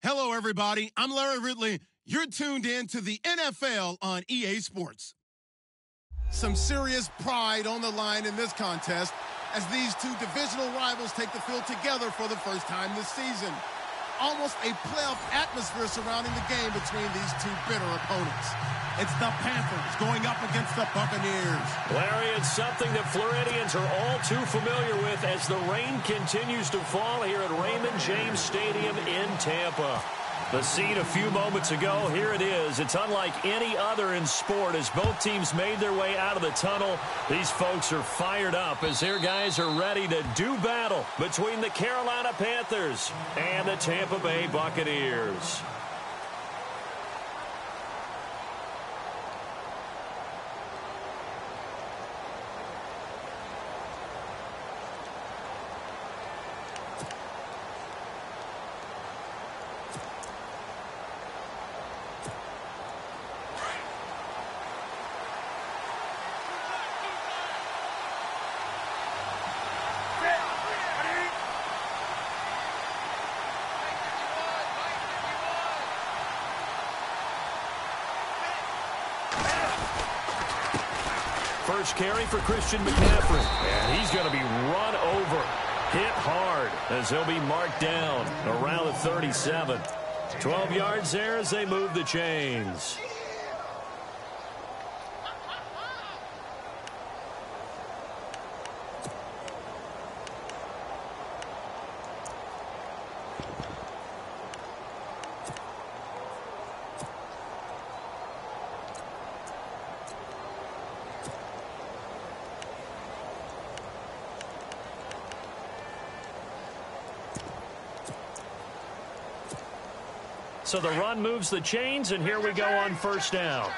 Hello, everybody. I'm Larry Ridley. You're tuned in to the NFL on EA Sports. Some serious pride on the line in this contest as these two divisional rivals take the field together for the first time this season. Almost a playoff atmosphere surrounding the game between these two bitter opponents. It's the Panthers going up against the Buccaneers. Larry, it's something that Floridians are all too familiar with as the rain continues to fall here at Raymond James Stadium in Tampa. The scene a few moments ago, here it is. It's unlike any other in sport as both teams made their way out of the tunnel. These folks are fired up as their guys are ready to do battle between the Carolina Panthers and the Tampa Bay Buccaneers. First carry for Christian McCaffrey, and he's going to be run over, hit hard, as he'll be marked down around the 37. 12 yards there as they move the chains. So the run moves the chains, and here we go on first down.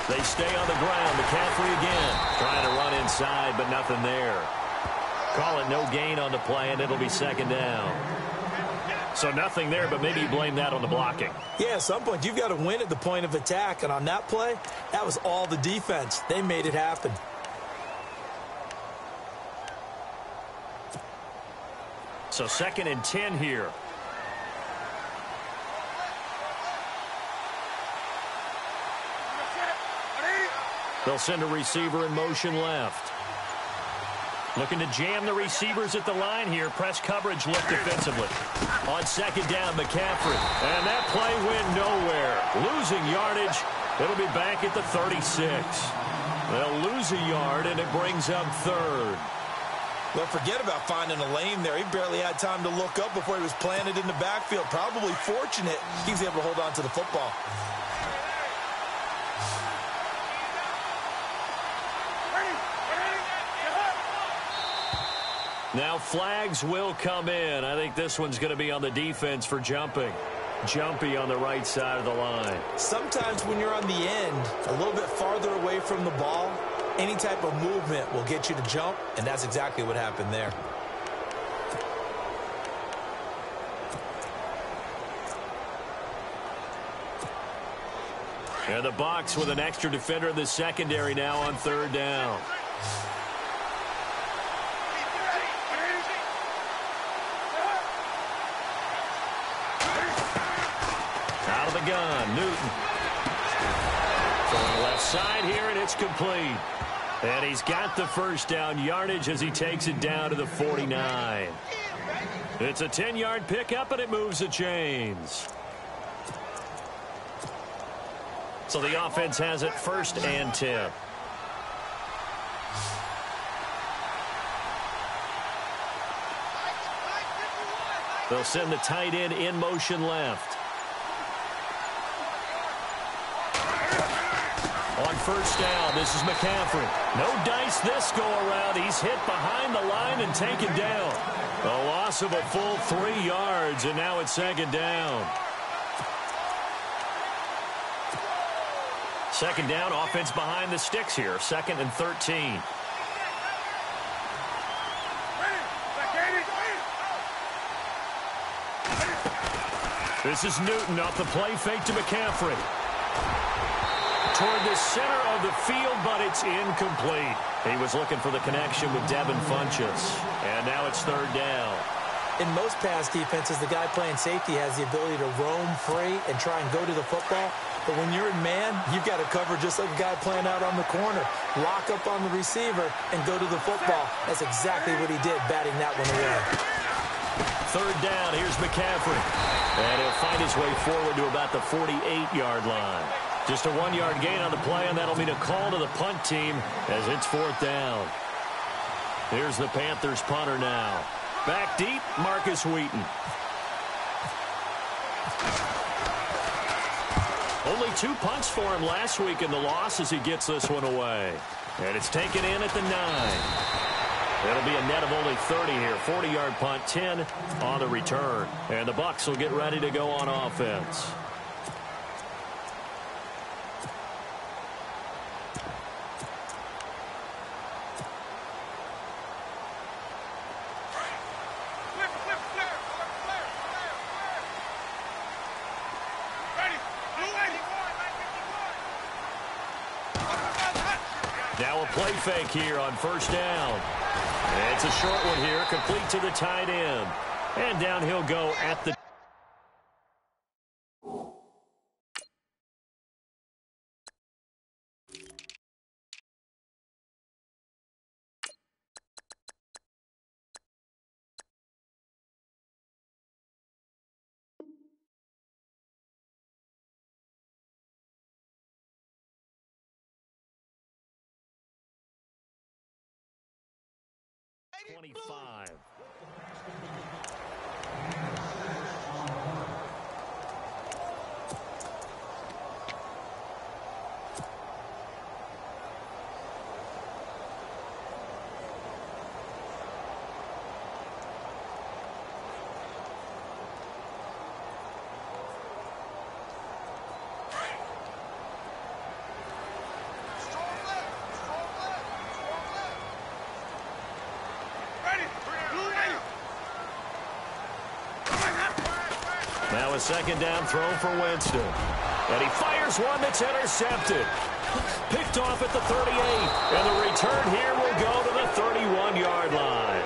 They stay on the ground. McCaffrey again, trying to run inside, but nothing there. Call it no gain on the play, and it'll be second down. So nothing there, but maybe you blame that on the blocking. Yeah, at some point, you've got to win at the point of attack. And on that play, that was all the defense. They made it happen. So 2nd and 10 here. They'll send a receiver in motion left. Looking to jam the receivers at the line here. Press coverage look defensively. On second down, McCaffrey. And that play went nowhere. Losing yardage. It'll be back at the 36. They'll lose a yard, and it brings up third. Well, forget about finding a lane there. He barely had time to look up before he was planted in the backfield. Probably fortunate he was able to hold on to the football. Now flags will come in. I think this one's going to be on the defense for jumping. Jumpy on the right side of the line. Sometimes when you're on the end, a little bit farther away from the ball, any type of movement will get you to jump, and that's exactly what happened there. And the Bucs with an extra defender in the secondary now on third down. Out of the gun, Newton. Going left side here, and it's complete. And he's got the first down yardage as he takes it down to the 49. It's a 10-yard pickup, and it moves the chains. So the offense has it 1st and 10. They'll send the tight end in motion left. On first down, this is McCaffrey. No dice this go-around. He's hit behind the line and taken down. A loss of a full 3 yards, and now it's 2nd down. 2nd down, offense behind the sticks here. 2nd and 13. This is Newton off the play fake to McCaffrey. toward the center of the field, but it's incomplete. He was looking for the connection with Devin Funchess. And now it's third down. In most pass defenses, the guy playing safety has the ability to roam free and try and go to the football. But when you're in man, you've got to cover just like a guy playing out on the corner. Lock up on the receiver and go to the football. That's exactly what he did, batting that one away. Third down, here's McCaffrey. And he'll find his way forward to about the 48-yard line. Just a 1-yard gain on the play, and that'll mean a call to the punt team as it's fourth down. Here's the Panthers punter now. Back deep, Marcus Wheaton. Only 2 punts for him last week in the loss as he gets this one away. And it's taken in at the 9. It'll be a net of only 30 here. 40-yard punt, 10 on the return. And the Bucs will get ready to go on offense. Now a play fake here on first down. It's a short one here, complete to the tight end. And down he'll go at the... .25. Now a second down throw for Winston. And he fires one that's intercepted. Picked off at the 38. And the return here will go to the 31-yard line.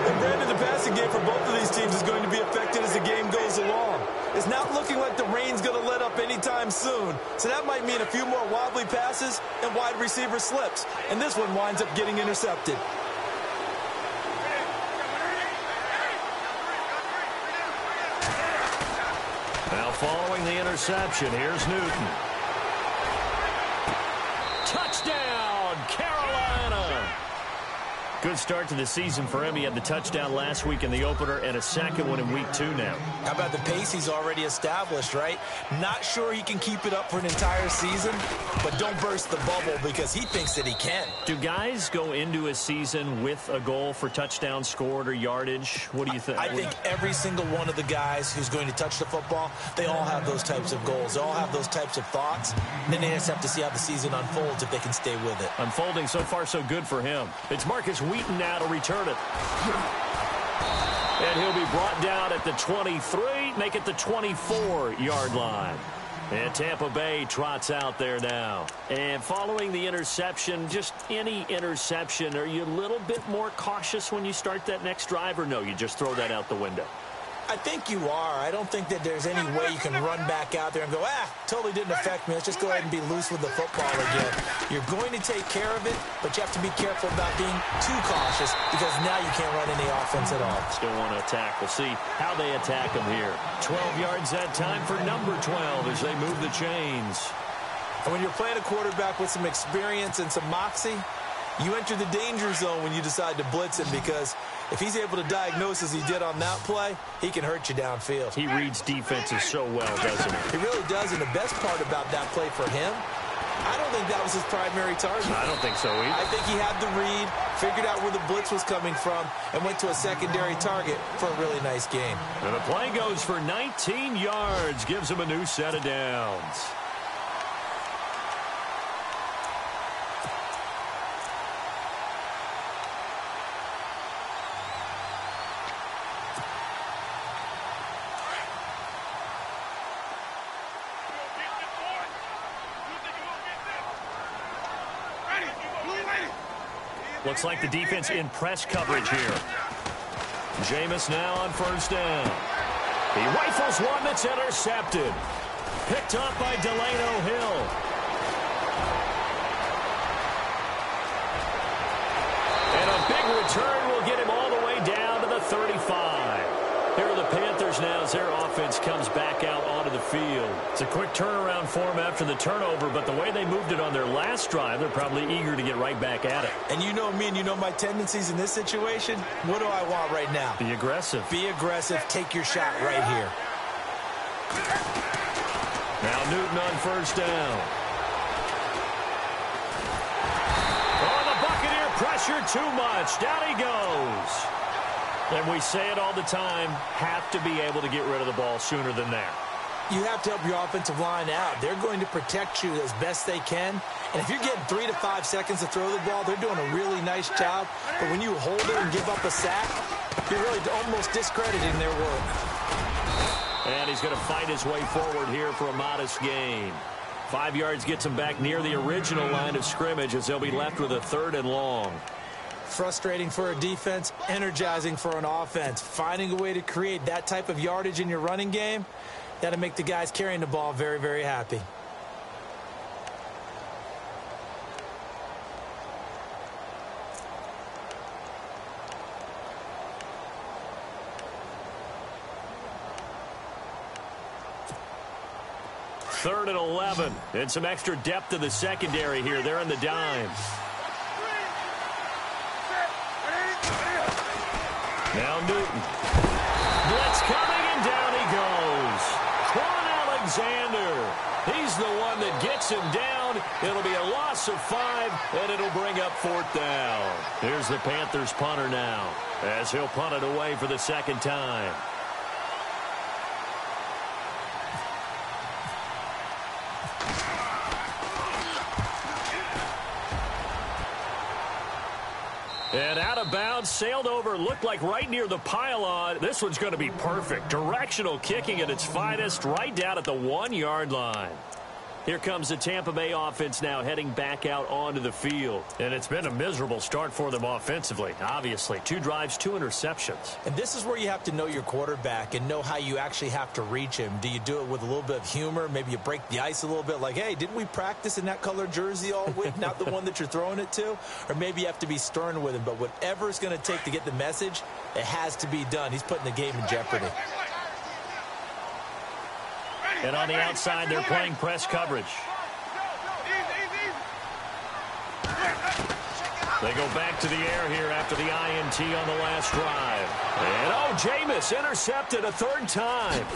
And Brandon, the passing game for both of these teams is going to be affected as the game goes along. It's not looking like the rain's going to let up anytime soon. So that might mean a few more wobbly passes and wide receiver slips. And this one winds up getting intercepted. Now following the interception, here's Newton. Touchdown, Carolina! Good start to the season for him. He had the touchdown last week in the opener and a second one in week 2 now. How about the pace he's already established, right? Not sure he can keep it up for an entire season, but don't burst the bubble because he thinks that he can. Do guys go into a season with a goal for touchdown scored or yardage? What do you think? I think every single one of the guys who's going to touch the football, they all have those types of goals. They all have those types of thoughts. Then they just have to see how the season unfolds if they can stay with it. Unfolding so far so good for him. It's Marcus Wheaton now to return it. And he'll be brought down at the 23, make it the 24-yard line. And Tampa Bay trots out there now. And following the interception, just any interception, are you a little bit more cautious when you start that next drive, or no, you just throw that out the window? I think you are. I don't think that there's any way you can run back out there and go, totally didn't affect me. Let's just go ahead and be loose with the football again. You're going to take care of it, but you have to be careful about being too cautious because now you can't run any offense at all. Still want to attack. We'll see how they attack him here. 12 yards that time for number 12 as they move the chains. And when you're playing a quarterback with some experience and some moxie, you enter the danger zone when you decide to blitz him because if he's able to diagnose as he did on that play, he can hurt you downfield. He reads defenses so well, doesn't he? He really does, and the best part about that play for him, I don't think that was his primary target. I don't think so either. I think he had the read, figured out where the blitz was coming from, and went to a secondary target for a really nice game. And the play goes for 19 yards, gives him a new set of downs. Looks like the defense in press coverage here. Jameis now on first down. He rifles one that's intercepted. Picked up by Delano Hill. And a big return will get him all the way down to the 35. Here are the Panthers now as their offense comes back out onto the field. It's a quick turnaround for them after the turnover, but the way they moved it on their last drive, they're probably eager to get right back at it. And you know me and you know my tendencies in this situation. What do I want right now? Be aggressive. Be aggressive. Take your shot right here. Now Newton on first down. Oh, the Buccaneer pressure too much. Down he goes. And we say it all the time, have to be able to get rid of the ball sooner than that. You have to help your offensive line out. They're going to protect you as best they can. And if you're getting 3 to 5 seconds to throw the ball, they're doing a really nice job. But when you hold it and give up a sack, you're really almost discrediting their work. And he's going to fight his way forward here for a modest gain. 5 yards gets him back near the original line of scrimmage as they'll be left with a 3rd and long. Frustrating for a defense, energizing for an offense. Finding a way to create that type of yardage in your running game, that'll make the guys carrying the ball very, very happy. Third and 11. And some extra depth to the secondary here. They're in the dime. Now Newton. Blitz coming, and down he goes. Quan Alexander. He's the one that gets him down. It'll be a loss of 5, and it'll bring up 4th down. Here's the Panthers punter now, as he'll punt it away for the 2nd time. And out of bounds, sailed over, looked like right near the pylon. This one's going to be perfect. Directional kicking at its finest, right down at the 1-yard line. Here comes the Tampa Bay offense now heading back out onto the field. And it's been a miserable start for them offensively, obviously. 2 drives, 2 interceptions. And this is where you have to know your quarterback and know how you actually have to reach him. Do you do it with a little bit of humor? Maybe you break the ice a little bit like, hey, didn't we practice in that color jersey all week? Not the one that you're throwing it to? Or maybe you have to be stern with him. But whatever it's going to take to get the message, it has to be done. He's putting the game in jeopardy. And on the outside, they're playing press coverage. They go back to the air here after the INT on the last drive. And, oh, Jameis intercepted a 3rd time.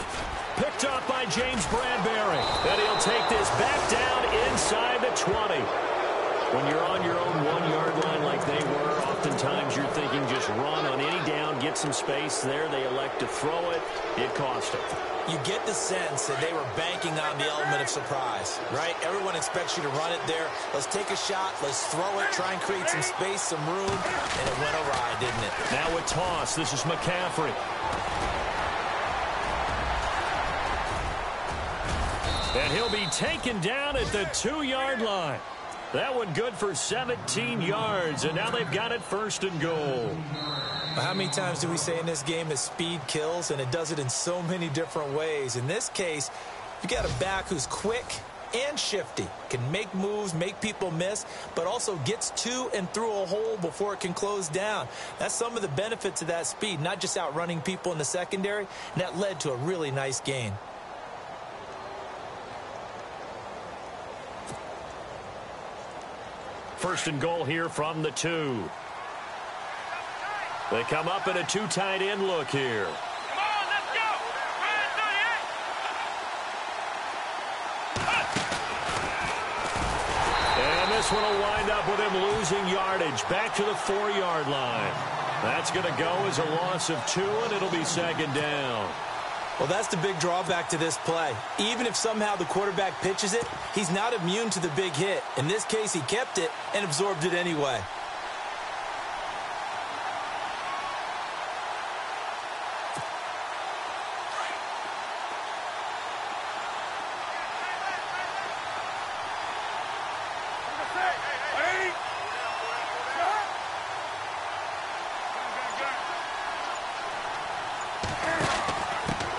Picked up by James Bradbury. And he'll take this back down inside the 20. When you're on your own 1-yard line like they were, oftentimes you're thinking just run on any down, get some space there. They elect to throw it. It cost them. You get the sense that they were banking on the element of surprise, right? Everyone expects you to run it there. Let's take a shot. Let's throw it. Try and create some space, some room. And it went awry, didn't it? Now with toss, this is McCaffrey. And he'll be taken down at the 2-yard line. That one good for 17 yards, and now they've got it 1st and goal. How many times do we say in this game that speed kills, and it does it in so many different ways? In this case, you got a back who's quick and shifty, can make moves, make people miss, but also gets to and through a hole before it can close down. That's some of the benefits of that speed, not just outrunning people in the secondary, and that led to a really nice gain. First and goal here from the 2. They come up in a 2 tight end look here. Come on, let's go. And this one will wind up with him losing yardage back to the 4-yard line. That's going to go as a loss of 2, and it'll be 2nd down. Well, that's the big drawback to this play. Even if somehow the quarterback pitches it, he's not immune to the big hit. In this case, he kept it and absorbed it anyway.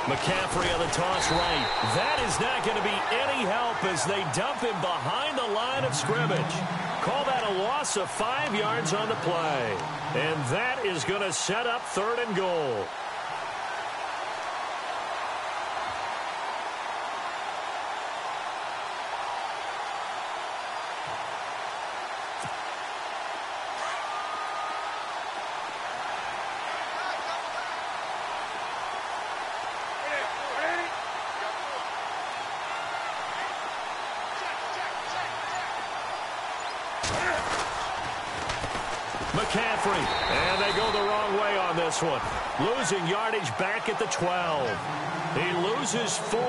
McCaffrey on the toss right. That is not going to be any help as they dump him behind the line of scrimmage. Call that a loss of 5 yards on the play. And that is going to set up 3rd and goal. McCaffrey, and they go the wrong way on this one. Losing yardage back at the 12. He loses 4,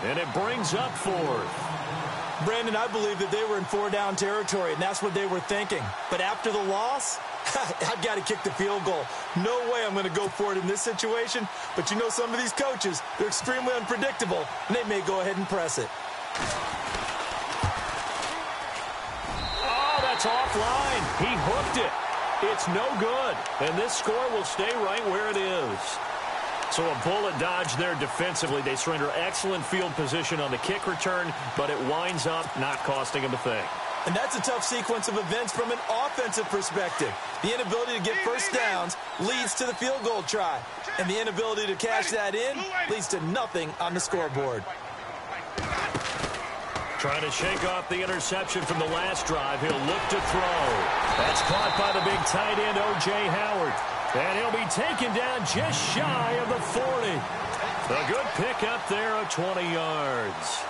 and it brings up 4th. Brandon, I believe that they were in 4-down territory, and that's what they were thinking. But after the loss, I've got to kick the field goal. No way I'm going to go for it in this situation. But you know some of these coaches, they're extremely unpredictable, and they may go ahead and press it. Oh, that's offline. He hooked it. It's no good, and this score will stay right where it is. So a bullet dodge there defensively. They surrender excellent field position on the kick return, but it winds up not costing them a thing. And that's a tough sequence of events from an offensive perspective. The inability to get first downs leads to the field goal try, and the inability to cash that in leads to nothing on the scoreboard. Trying to shake off the interception from the last drive. He'll look to throw. That's caught by the big tight end, O.J. Howard. And he'll be taken down just shy of the 40. A good pickup there of 20 yards.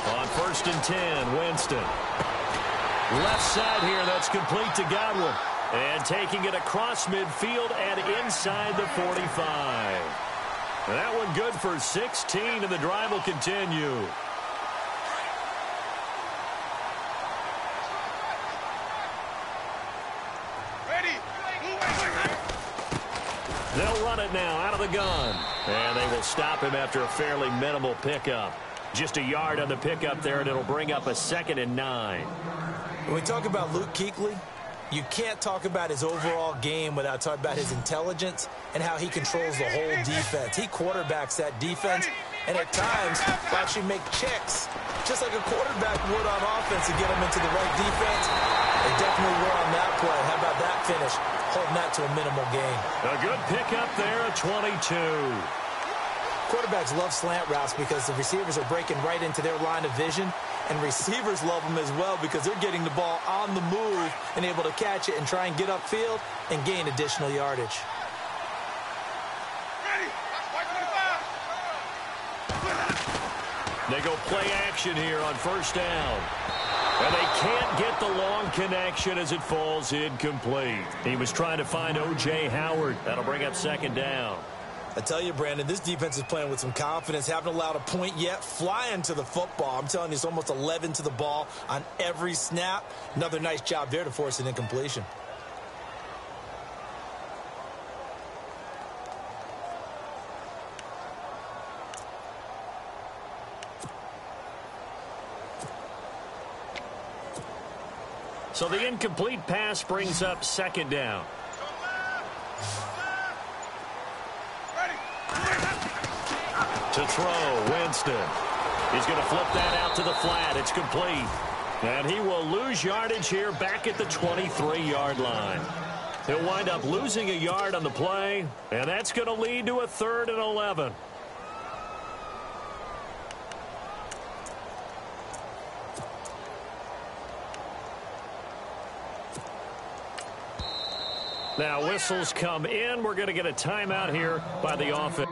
On 1st and 10, Winston. Left side here, that's complete to Godwin. And taking it across midfield and inside the 45. That one good for 16, and the drive will continue. They'll run it now out of the gun. And they will stop him after a fairly minimal pickup. Just a yard on the pickup there, and it'll bring up a 2nd and 9. When we talk about Luke Kuechly, you can't talk about his overall game without talking about his intelligence and how he controls the whole defense. He quarterbacks that defense, and at times will actually make checks, just like a quarterback would on offense to get him into the right defense. They definitely were on that play. How about that finish? Holding that to a minimal gain. A good pickup there at 22. Quarterbacks love slant routes because the receivers are breaking right into their line of vision, and receivers love them as well because they're getting the ball on the move and able to catch it and try and get upfield and gain additional yardage. They go play action here on 1st down. And they can't get the long connection as it falls incomplete. He was trying to find O.J. Howard. That'll bring up 2nd down. I tell you, Brandon, this defense is playing with some confidence. Haven't allowed a point yet. Flying to the football. I'm telling you, it's almost 11 to the ball on every snap. Another nice job there to force an incompletion. So the incomplete pass brings up 2nd down. To throw, Winston. He's going to flip that out to the flat. It's complete. And he will lose yardage here back at the 23-yard line. He'll wind up losing a yard on the play, and that's going to lead to a 3rd and 11. Now whistles come in. We're going to get a timeout here by the offense.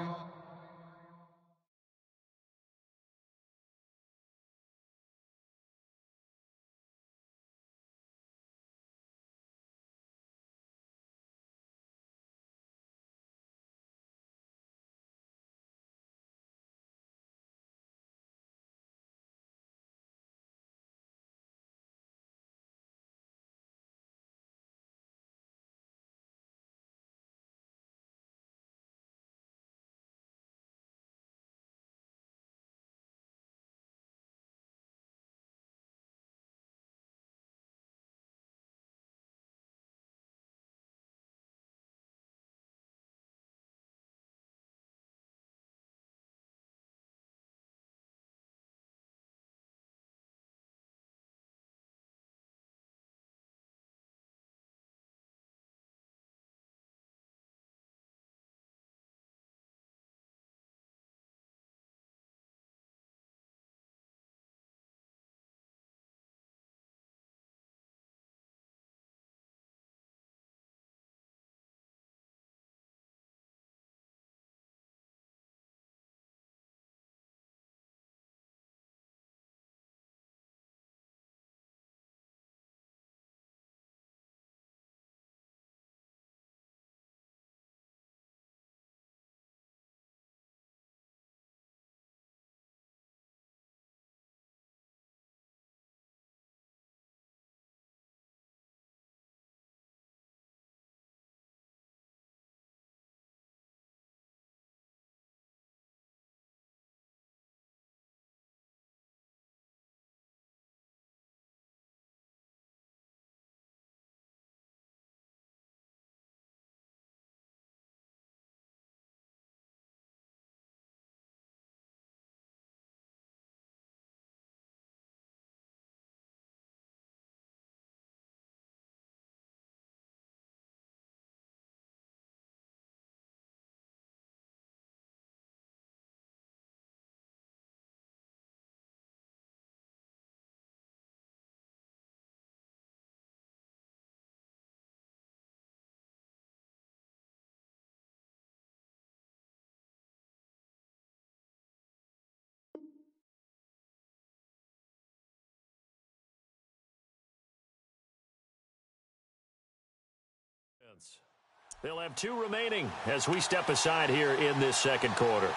They'll have 2 remaining as we step aside here in this second quarter.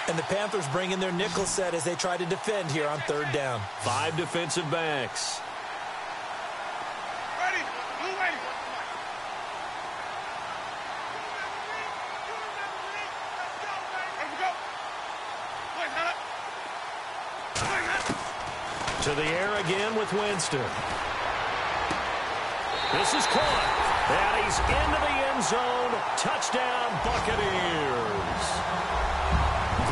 And the Panthers bring in their nickel set as they try to defend here on 3rd down. 5 defensive backs. To the air again with Winston. This is caught. And he's into the end zone. Touchdown, Buccaneers.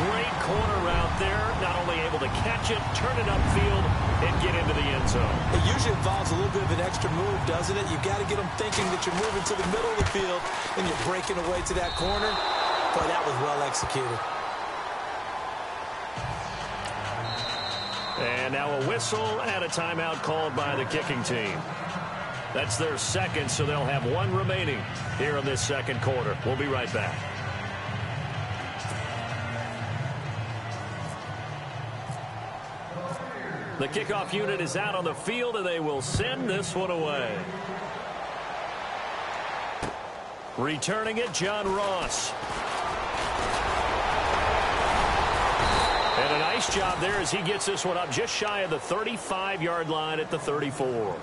Great corner route there. Not only able to catch it, turn it upfield, and get into the end zone. It usually involves a little bit of an extra move, doesn't it? You've got to get them thinking that you're moving to the middle of the field and you're breaking away to that corner. Boy, that was well executed. And now a whistle and a timeout called by the kicking team. That's their second, so they'll have 1 remaining here in this second quarter. We'll be right back. The kickoff unit is out on the field, and they will send this one away. Returning it, John Ross. And a nice job there as he gets this one up just shy of the 35-yard line at the 34.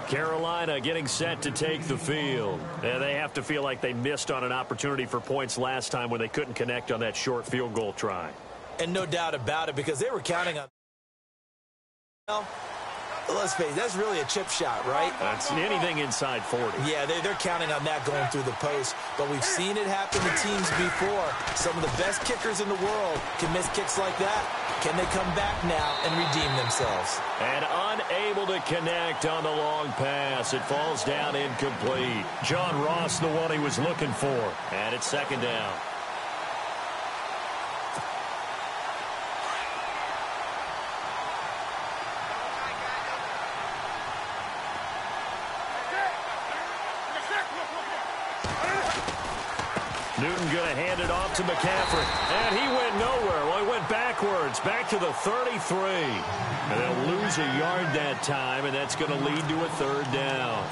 Carolina getting set to take the field. And they have to feel like they missed on an opportunity for points last time when they couldn't connect on that short field goal try. And no doubt about it, because they were counting on... Well, let's face it, that's really a chip shot, right? That's anything inside 40. Yeah, they're counting on that going through the post. But we've seen it happen to teams before. Some of the best kickers in the world can miss kicks like that. Can they come back now and redeem themselves? And unable to connect on the long pass. It falls down incomplete. John Ross, the one he was looking for. And it's 2nd down. Newton going to hand it off to McCaffrey. And he went nowhere. Well, he went backwards, back to the 33. And they'll lose a yard that time, and that's going to lead to a 3rd down.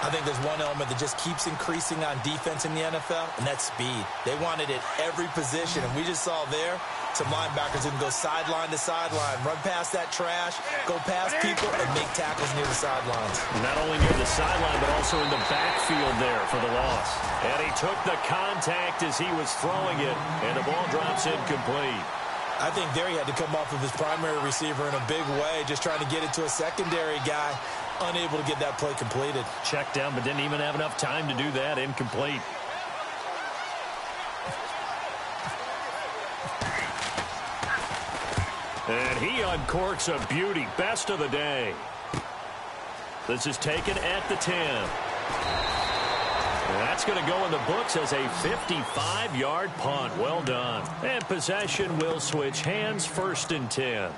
I think there's one element that just keeps increasing on defense in the NFL, and that's speed. They want it at every position, and we just saw there some linebackers who can go sideline to sideline, run past that trash, go past people, and make tackles near the sidelines. Not only near the sideline, but also in the backfield there for the loss. And he took the contact as he was throwing it, and the ball drops incomplete. I think there he had to come off of his primary receiver in a big way, just trying to get it to a secondary guy, unable to get that play completed. Checked down, but didn't even have enough time to do that. Incomplete. And he uncorks a beauty. Best of the day. This is taken at the 10. And that's going to go in the books as a 55-yard punt. Well done. And possession will switch hands, 1st and 10.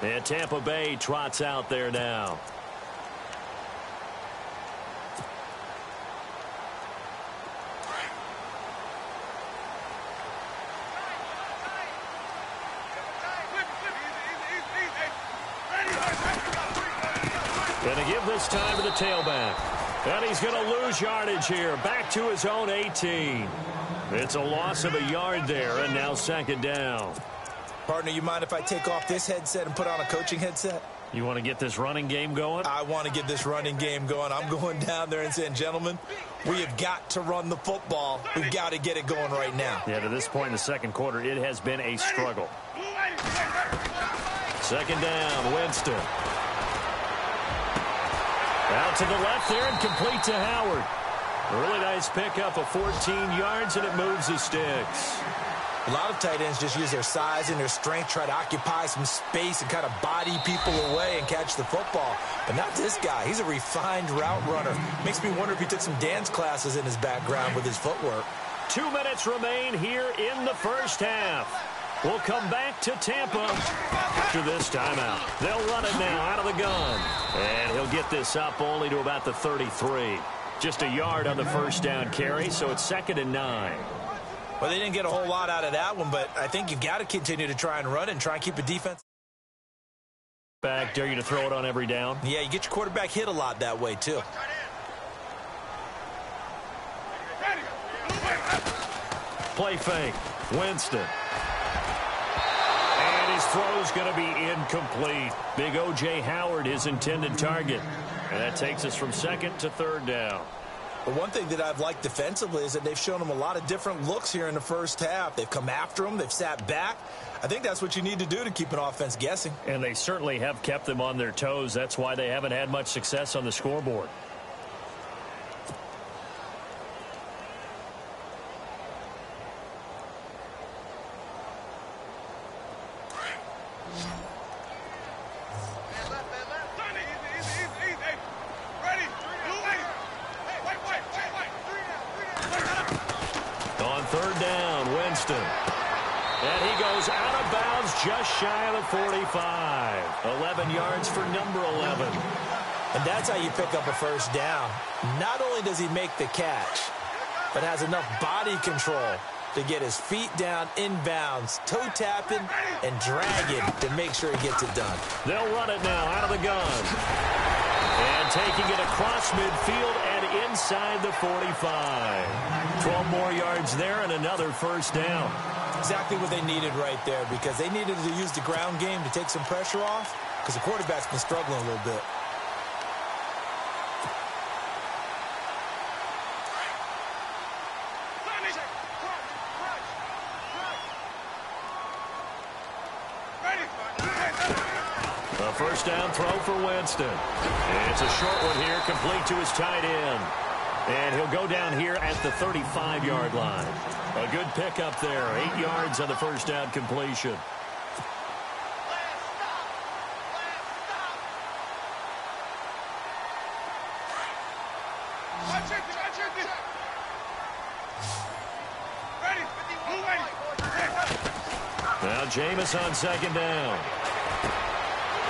And Tampa Bay trots out there now. Going to give this time to the tailback. And he's going to lose yardage here. Back to his own 18. It's a loss of a yard there, and now 2nd down. Partner, you mind if I take off this headset and put on a coaching headset? You want to get this running game going? I want to get this running game going. I'm going down there and saying, gentlemen, we have got to run the football. We've got to get it going right now. Yeah, to this point in the second quarter, it has been a struggle. 2nd down, Winston. Out to the left there and complete to Howard. A really nice pickup of 14 yards, and it moves the sticks. A lot of tight ends just use their size and their strength, try to occupy some space and kind of body people away and catch the football. But not this guy. He's a refined route runner. Makes me wonder if he took some dance classes in his background with his footwork. 2 minutes remain here in the first half. We'll come back to Tampa after this timeout. They'll run it now out of the gun. And he'll get this up only to about the 33. Just a yard on the first down carry, so it's 2nd and 9. Well, they didn't get a whole lot out of that one, but I think you've got to continue to try and run and try and keep the defense back. Dare you to throw it on every down? Yeah, you get your quarterback hit a lot that way, too. Play fake. Winston. And his throw's going to be incomplete. Big O.J. Howard, his intended target. And that takes us from second to third down. But one thing that I've liked defensively is that they've shown them a lot of different looks here in the first half. They've come after them. They've sat back. I think that's what you need to do to keep an offense guessing. And they certainly have kept them on their toes. That's why they haven't had much success on the scoreboard. Third down, Winston. And he goes out of bounds just shy of the 45. 11 yards for number 11. And that's how you pick up a first down. Not only does he make the catch, but has enough body control to get his feet down inbounds, toe tapping, and dragging to make sure he gets it done. They'll run it now out of the gun. And taking it across midfield and inside the 45. 12 more yards there and another first down. Exactly what they needed right there, because they needed to use the ground game to take some pressure off, because the quarterback's been struggling a little bit. A first down throw for Winston. And it's a short one here, complete to his tight end. And he'll go down here at the 35-yard line. A good pickup there. 8 yards on the first down completion. Now Jameis on second down.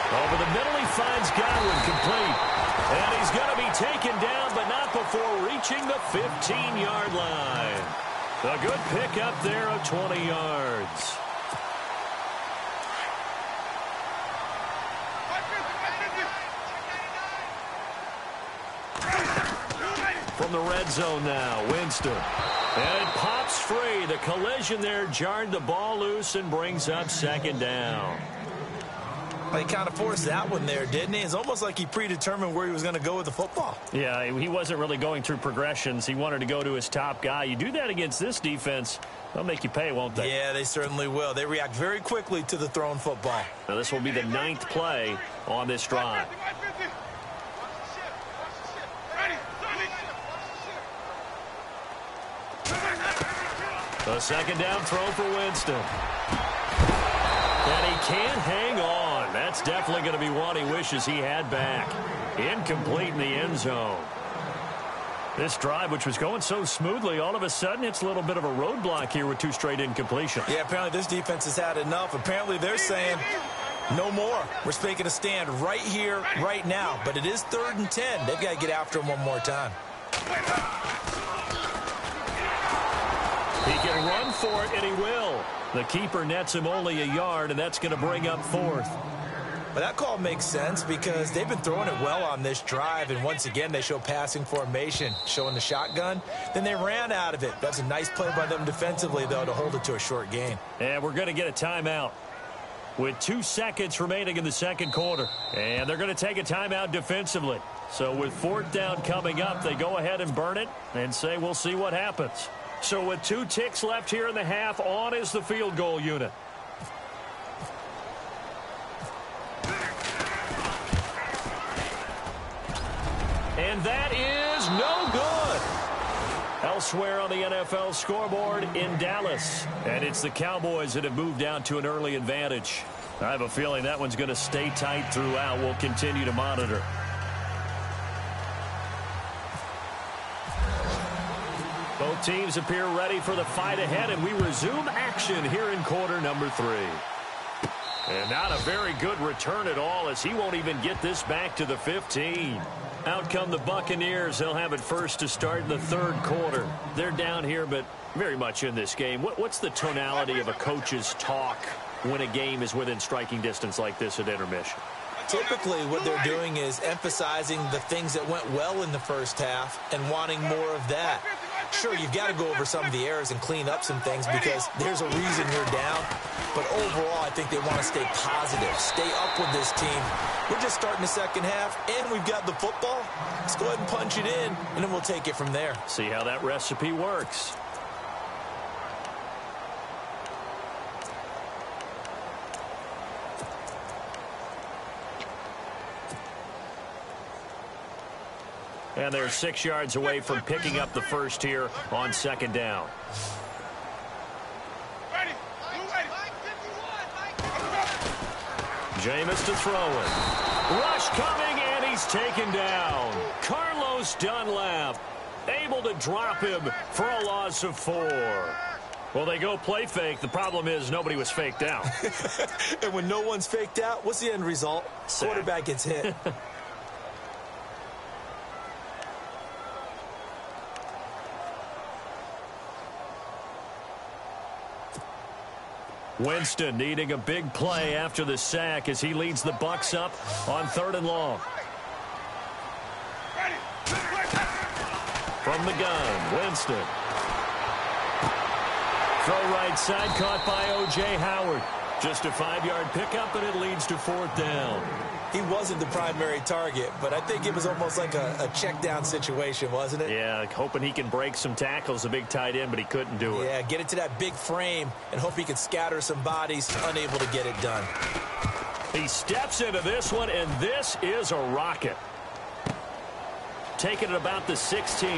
Over the middle, he finds Godwin, complete. And he's going to be taken down, but not before reaching the 15-yard line. A good pickup there of 20 yards. From the red zone now, Winston. And it pops free. The collision there jarred the ball loose and brings up second down. He kind of forced that one there, didn't he? It's almost like he predetermined where he was going to go with the football. Yeah, he wasn't really going through progressions. He wanted to go to his top guy. You do that against this defense, they'll make you pay, won't they? Yeah, they certainly will. They react very quickly to the thrown football. Now, this will be the 9th play on this drive. A second down throw for Winston. And he can't hang on. That's definitely going to be one he wishes he had back. Incomplete in the end zone. This drive, which was going so smoothly, all of a sudden it's a little bit of a roadblock here with 2 straight incompletions. Yeah, apparently this defense has had enough. Apparently they're saying no more. We're making a stand right here, right now. But it is 3rd and 10. They've got to get after him one more time. He can run for it, and he will. The keeper nets him only a yard, and that's going to bring up 4th. But that call makes sense because they've been throwing it well on this drive, and once again they show passing formation, showing the shotgun. Then they ran out of it. That's a nice play by them defensively, though, to hold it to a short gain. And we're going to get a timeout with 2 seconds remaining in the second quarter. And they're going to take a timeout defensively. So with 4th down coming up, they go ahead and burn it and say we'll see what happens. So with 2 ticks left here in the half, on is the field goal unit. And that is no good. Elsewhere on the NFL scoreboard in Dallas. And it's the Cowboys that have moved down to an early advantage. I have a feeling that one's going to stay tight throughout. We'll continue to monitor. Both teams appear ready for the fight ahead, and we resume action here in quarter number 3. And not a very good return at all, as he won't even get this back to the 15. Out come the Buccaneers. They'll have it first to start in the third quarter. They're down here, but very much in this game. What's the tonality of a coach's talk when a game is within striking distance like this at intermission? Typically, what they're doing is emphasizing the things that went well in the first half and wanting more of that. Sure, you've got to go over some of the errors and clean up some things because there's a reason you're down. But overall, I think they want to stay positive, stay up with this team. We're just starting the second half, and we've got the football. Let's go ahead and punch it in, and then we'll take it from there. See how that recipe works. And they're 6 yards away from picking up the first here on second down. Jameis to throw it. Rush coming, and he's taken down. Carlos Dunlap able to drop him for a loss of 4. Well, they go play fake. The problem is nobody was faked out. And when no one's faked out, what's the end result? Sack. Quarterback gets hit. Winston needing a big play after the sack as he leads the Bucs up on 3rd and long. From the gun, Winston. Throw right side, caught by O.J. Howard. Just a 5-yard pickup, and it leads to 4th down. He wasn't the primary target, but I think it was almost like a check down situation, wasn't it? Yeah, hoping he can break some tackles, a big tight end, but he couldn't do it. Yeah, get it to that big frame and hope he can scatter some bodies, unable to get it done. He steps into this one, and this is a rocket. Taking it about the 16.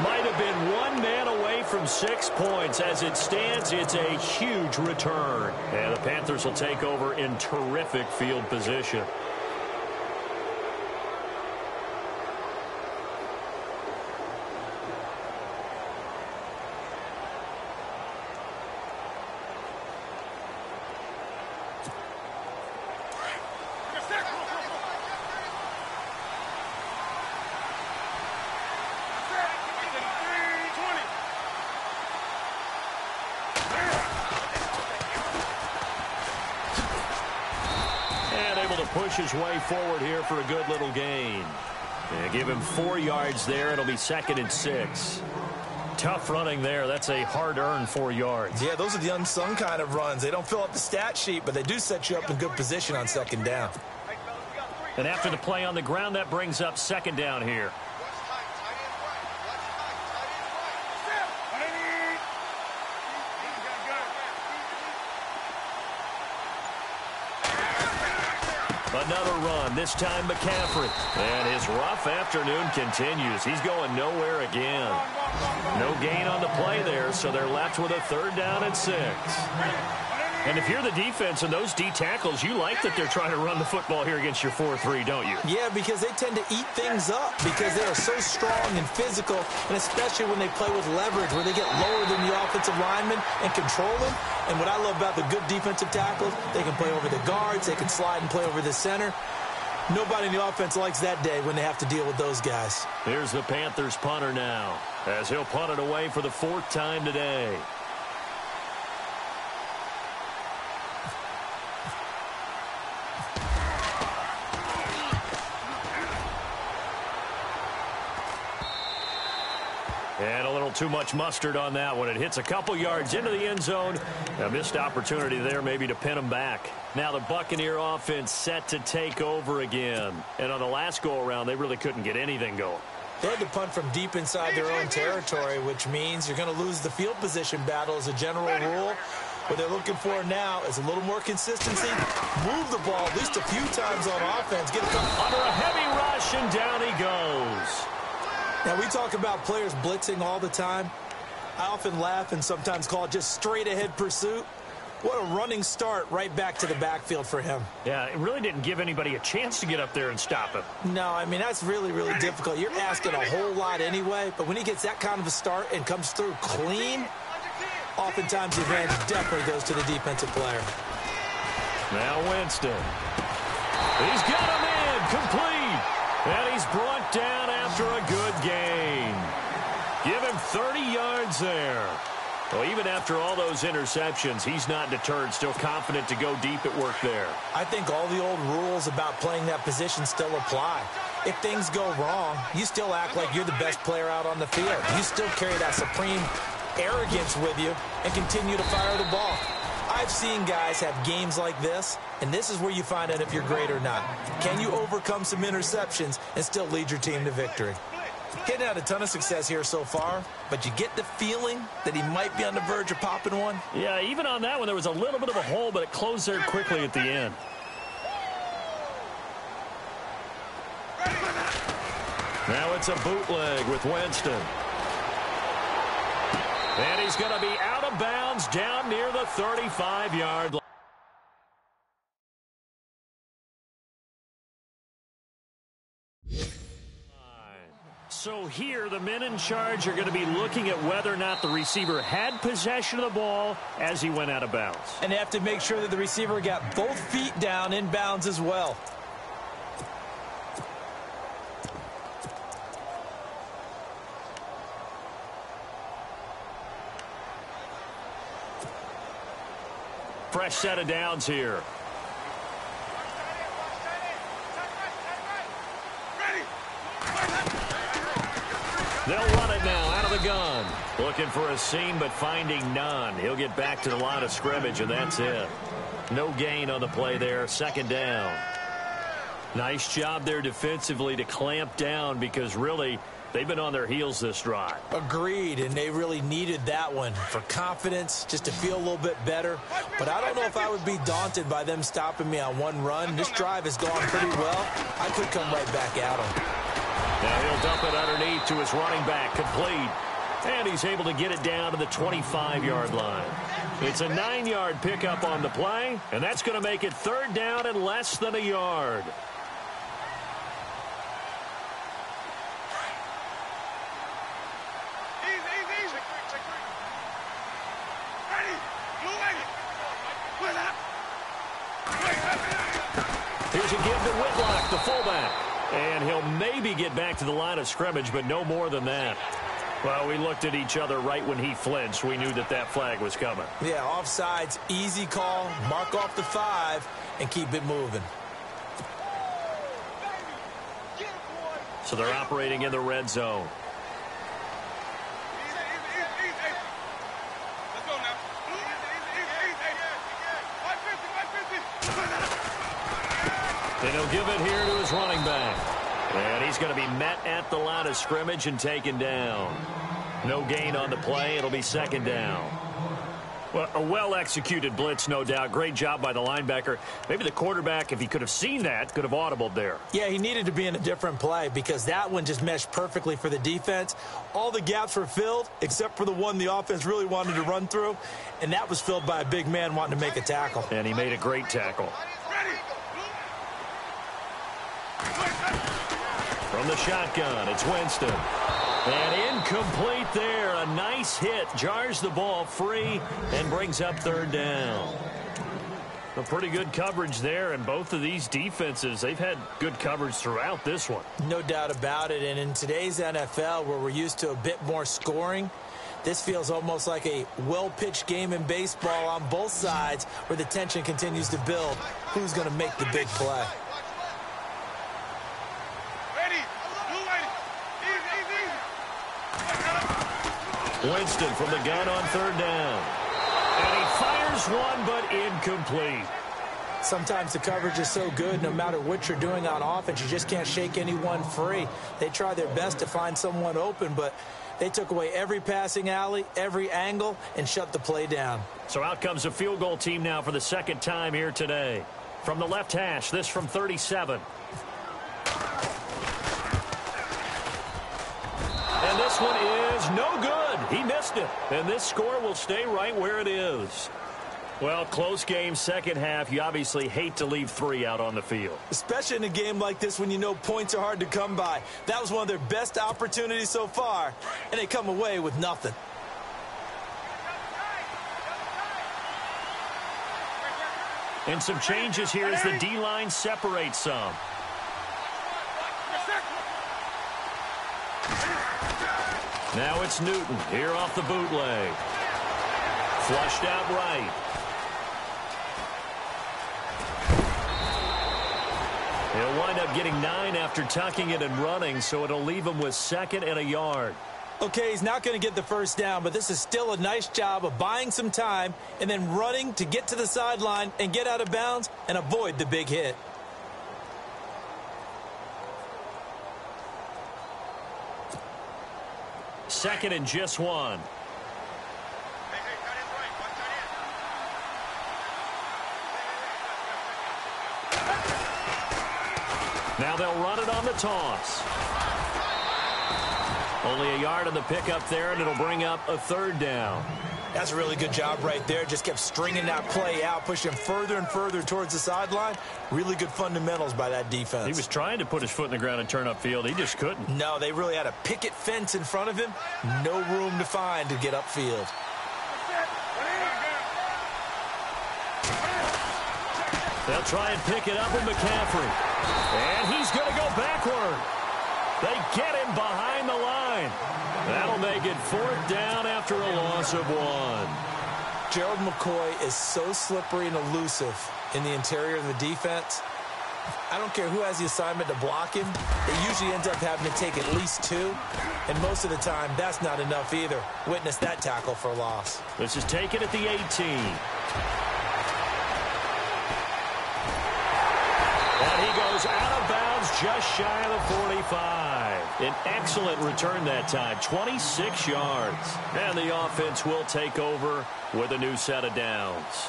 Might have been one man away from 6 points. As it stands, it's a huge return. And the Panthers will take over in terrific field position. Push his way forward here for a good little gain. And give him 4 yards there. It'll be 2nd and 6. Tough running there. That's a hard-earned 4 yards. Yeah, those are the unsung kind of runs. They don't fill up the stat sheet, but they do set you up in good position on 2nd down. And after the play on the ground, that brings up 2nd down here. Another run, this time McCaffrey. And his rough afternoon continues. He's going nowhere again. No gain on the play there, so they're left with a 3rd down and 6. And if you're the defense and those D tackles, you like that they're trying to run the football here against your 4-3, don't you? Yeah, because they tend to eat things up because they are so strong and physical, and especially when they play with leverage where they get lower than the offensive linemen and control them. And what I love about the good defensive tackles, they can play over the guards, they can slide and play over the center. Nobody in the offense likes that day when they have to deal with those guys. Here's the Panthers punter now, as he'll punt it away for the 4th time today. And a little too much mustard on that one. It hits a couple yards into the end zone. A missed opportunity there maybe to pin them back. Now the Buccaneer offense set to take over again. And on the last go-around, they really couldn't get anything going. They had to punt from deep inside their own territory, which means you're going to lose the field position battle as a general rule. What they're looking for now is a little more consistency. Move the ball at least a few times on offense. Get it under a heavy rush, and down he goes. Now, we talk about players blitzing all the time. I often laugh and sometimes call it just straight-ahead pursuit. What a running start right back to the backfield for him. Yeah, it really didn't give anybody a chance to get up there and stop him. No, I mean, that's really, really difficult. You're asking a whole lot anyway, but when he gets that kind of a start and comes through clean, oftentimes the advantage definitely goes to the defensive player. Now Winston. He's got him in, complete. And he's brought down after a good gain. Give him 30 yards there. Well, even after all those interceptions, he's not deterred, still confident to go deep at work there. I think all the old rules about playing that position still apply. If things go wrong, you still act like you're the best player out on the field. You still carry that supreme arrogance with you and continue to fire the ball. I've seen guys have games like this, and this is where you find out if you're great or not. Can you overcome some interceptions and still lead your team to victory? Getting out a ton of success here so far, but you get the feeling that he might be on the verge of popping one. Yeah, even on that one, there was a little bit of a hole, but it closed there quickly at the end. Now it's a bootleg with Winston. And he's going to be out of bounds down near the 35-yard line. So here, the men in charge are going to be looking at whether or not the receiver had possession of the ball as he went out of bounds. And they have to make sure that the receiver got both feet down in bounds as well. Fresh set of downs here. They'll run it now out of the gun. Looking for a seam, but finding none. He'll get back to the line of scrimmage, and that's it. No gain on the play there. Second down. Nice job there defensively to clamp down because really they've been on their heels this drive. Agreed, and they really needed that one for confidence, just to feel a little bit better. But I don't know if I would be daunted by them stopping me on one run. This drive has gone pretty well. I could come right back at them. Now he'll dump it underneath to his running back, complete. And he's able to get it down to the 25-yard line. It's a 9-yard pickup on the play, and that's going to make it third down and less than a yard. Here's a give to Whitlock, the fullback. And he'll maybe get back to the line of scrimmage, but no more than that. Well, we looked at each other right when he flinched. We knew that that flag was coming. Yeah, offsides, easy call. Mark off the 5 and keep it moving. So they're operating in the red zone. And he'll give it here to his running back. And he's going to be met at the line of scrimmage and taken down. No gain on the play. It'll be second down. Well, a well-executed blitz, no doubt. Great job by the linebacker. Maybe the quarterback, if he could have seen that, could have audibled there. Yeah, he needed to be in a different play because that one just meshed perfectly for the defense. All the gaps were filled except for the one the offense really wanted to run through, and that was filled by a big man wanting to make a tackle. And he made a great tackle. From the shotgun, it's Winston. And incomplete there. A nice hit. Jars the ball free and brings up third down. A pretty good coverage there, and both of these defenses, they've had good coverage throughout this one. No doubt about it. And in today's NFL, where we're used to a bit more scoring, this feels almost like a well-pitched game in baseball on both sides where the tension continues to build. Who's going to make the big play? Winston from the gun on third down. And he fires one, but incomplete. Sometimes the coverage is so good, no matter what you're doing on offense, you just can't shake anyone free. They try their best to find someone open, but they took away every passing alley, every angle, and shut the play down. So out comes a field goal team now for the second time here today. From the left hash, this from 37. And this one is no good. He missed it. And this score will stay right where it is. Well, close game, second half. You obviously hate to leave 3 out on the field. Especially in a game like this when you know points are hard to come by. That was one of their best opportunities so far, and they come away with nothing. And some changes here as the D-line separates some. Now it's Newton here off the bootleg. Flushed out right. He'll wind up getting 9 after tucking it and running, so it'll leave him with 2nd and a yard. Okay, he's not going to get the first down, but this is still a nice job of buying some time and then running to get to the sideline and get out of bounds and avoid the big hit. Second and just 1. Now they'll run it on the toss. Only a yard on the pickup there, and it'll bring up a 3rd down. That's a really good job right there. Just kept stringing that play out, pushing further and further towards the sideline. Really good fundamentals by that defense. He was trying to put his foot in the ground and turn upfield. He just couldn't. No, they really had a picket fence in front of him. No room to find to get upfield. They'll try and pick it up with McCaffrey. And he's going to go backward. They get him behind the line. That'll make it 4th down after a loss of 1. Gerald McCoy is so slippery and elusive in the interior of the defense. I don't care who has the assignment to block him. It usually ends up having to take at least 2. And most of the time, that's not enough either. Witness that tackle for a loss. This is taken at the 18. And he goes out of bounds just shy of the 45. An excellent return that time, 26 yards. And the offense will take over with a new set of downs.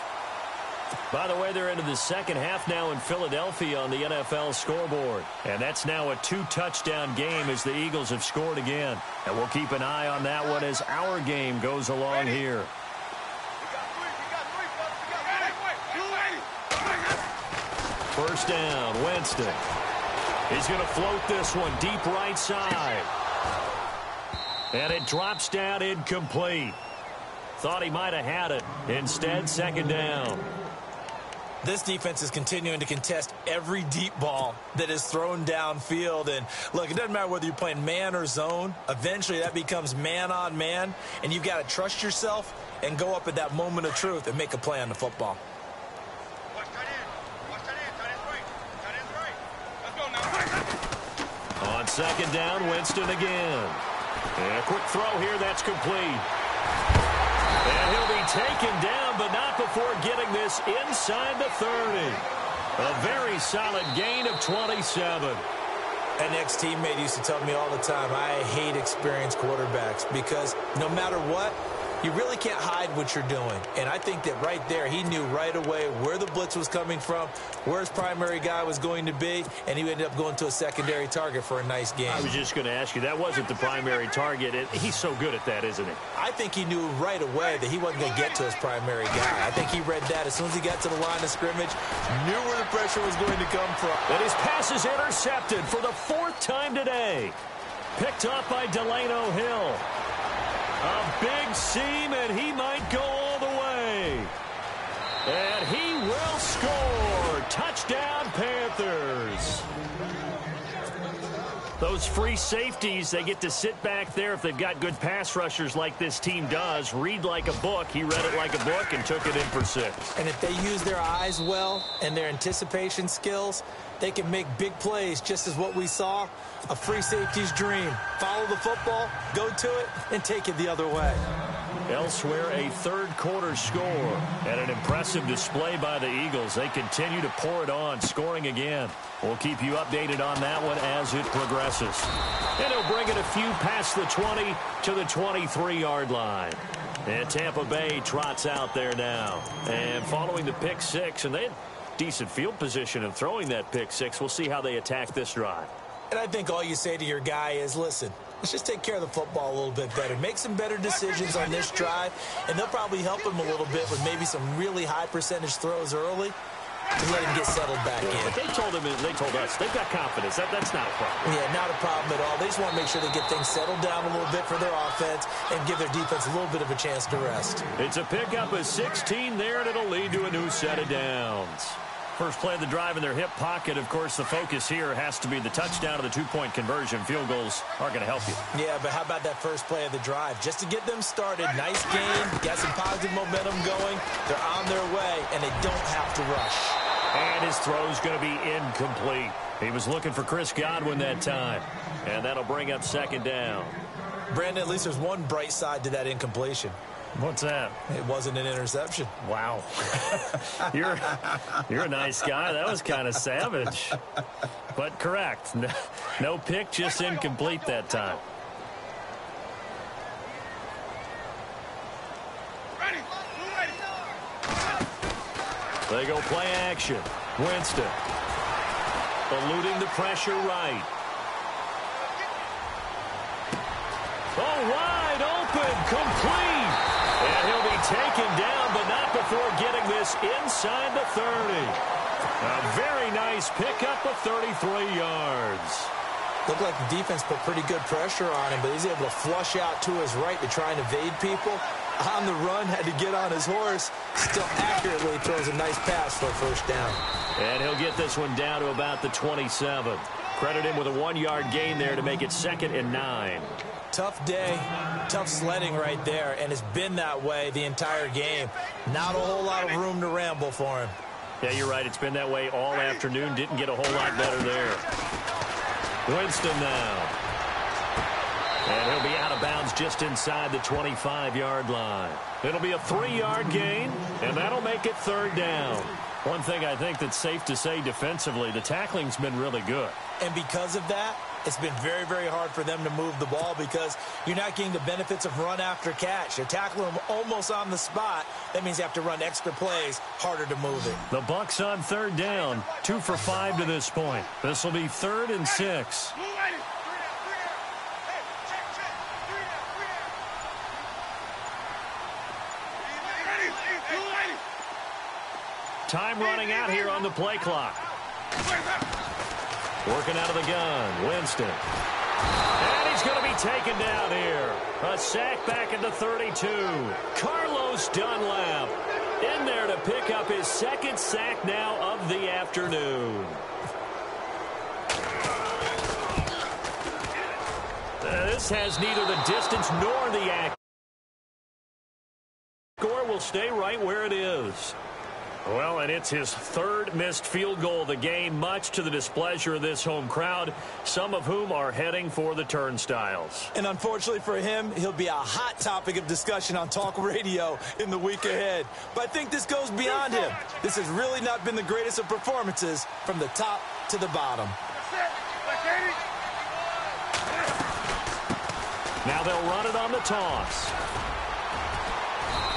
By the way, they're into the second half now in Philadelphia on the NFL scoreboard. And that's now a 2-touchdown game as the Eagles have scored again. And we'll keep an eye on that one as our game goes along here. First down, Winston. He's going to float this one deep right side. And it drops down incomplete. Thought he might have had it. Instead, second down. This defense is continuing to contest every deep ball that is thrown downfield. And, look, it doesn't matter whether you're playing man or zone. Eventually, that becomes man on man. And you've got to trust yourself and go up at that moment of truth and make a play on the football. On second down, Winston again. And a quick throw here, that's complete. And he'll be taken down, but not before getting this inside the 30. A very solid gain of 27. An ex-teammate used to tell me all the time, I hate experienced quarterbacks because no matter what, you really can't hide what you're doing. And I think that right there, he knew right away where the blitz was coming from, where his primary guy was going to be, and he ended up going to a secondary target for a nice game. I was just going to ask you, that wasn't the primary target. He's so good at that, isn't he? I think he knew right away that he wasn't going to get to his primary guy. I think he read that as soon as he got to the line of scrimmage, knew where the pressure was going to come from. And his pass is intercepted for the 4th time today. Picked up by Delano Hill. A big seam, and he might go all the way. And he will score. Touchdown, Panthers. Those free safeties, they get to sit back there if they've got good pass rushers like this team does. Read like a book. He read it like a book and took it in for 6. And if they use their eyes well and their anticipation skills, they can make big plays, just as what we saw. A free safety's dream. Follow the football, go to it, and take it the other way. Elsewhere, a third-quarter score. And an impressive display by the Eagles. They continue to pour it on, scoring again. We'll keep you updated on that one as it progresses. And he'll bring it a few past the 20 to the 23-yard line. And Tampa Bay trots out there now. And following the pick 6, and they had decent field position of throwing that pick 6. We'll see how they attack this drive. And I think all you say to your guy is, listen, Let's just take care of the football a little bit better. Make some better decisions on this drive, and they'll probably help him a little bit with maybe some really high percentage throws early to let him get settled back in. But they told us, they've got confidence. That's not a problem. Yeah, not a problem at all. They just want to make sure they get things settled down a little bit for their offense and give their defense a little bit of a chance to rest. It's a pickup of 16 there, and it'll lead to a new set of downs. First play of the drive in their hip pocket. Of course, the focus here has to be the touchdown of the two-point conversion. Field goals aren't going to help you. Yeah, but how about that first play of the drive? Just to get them started, nice game, got some positive momentum going. They're on their way, and they don't have to rush. And his throw's going to be incomplete. He was looking for Chris Godwin that time. And that'll bring up second down. Brandon, at least there's one bright side to that incompletion. What's that? It wasn't an interception. Wow. You're a nice guy. That was kind of savage. But correct. No pick, just incomplete that time. They go play action. Winston. Eluding the pressure right. Oh, wide open. Complete. And he'll be taken down, but not before getting this inside the 30. A very nice pickup of 33 yards. Looked like the defense put pretty good pressure on him, but he's able to flush out to his right to try and evade people. On the run, had to get on his horse. Still accurately throws a nice pass for a first down. And he'll get this one down to about the 27. Credit him with a 1-yard gain there to make it 2nd and 9. Tough day, tough sledding right there, and it's been that way the entire game. Not a whole lot of room to ramble for him. Yeah, you're right. It's been that way all afternoon. Didn't get a whole lot better there. Winston now. And he'll be out of bounds just inside the 25-yard line. It'll be a 3-yard gain, and that'll make it 3rd down. One thing I think that's safe to say defensively, the tackling's been really good. And because of that, it's been very, very hard for them to move the ball because you're not getting the benefits of run after catch. You're tackling them almost on the spot. That means you have to run extra plays, harder to move it. The Bucs on 3rd down, 2 for 5 to this point. This will be 3rd and 6. Time running out here on the play clock. Working out of the gun, Winston. And he's going to be taken down here. A sack back at the 32. Carlos Dunlap in there to pick up his 2nd sack now of the afternoon. This has neither the distance nor the accuracy. Score will stay right where it is. Well, and it's his 3rd missed field goal of the game, much to the displeasure of this home crowd, some of whom are heading for the turnstiles. And unfortunately for him, he'll be a hot topic of discussion on talk radio in the week ahead. But I think this goes beyond him. This has really not been the greatest of performances from the top to the bottom. Now they'll run it on the toss.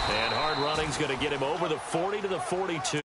And hard running's going to get him over the 40 to the 42.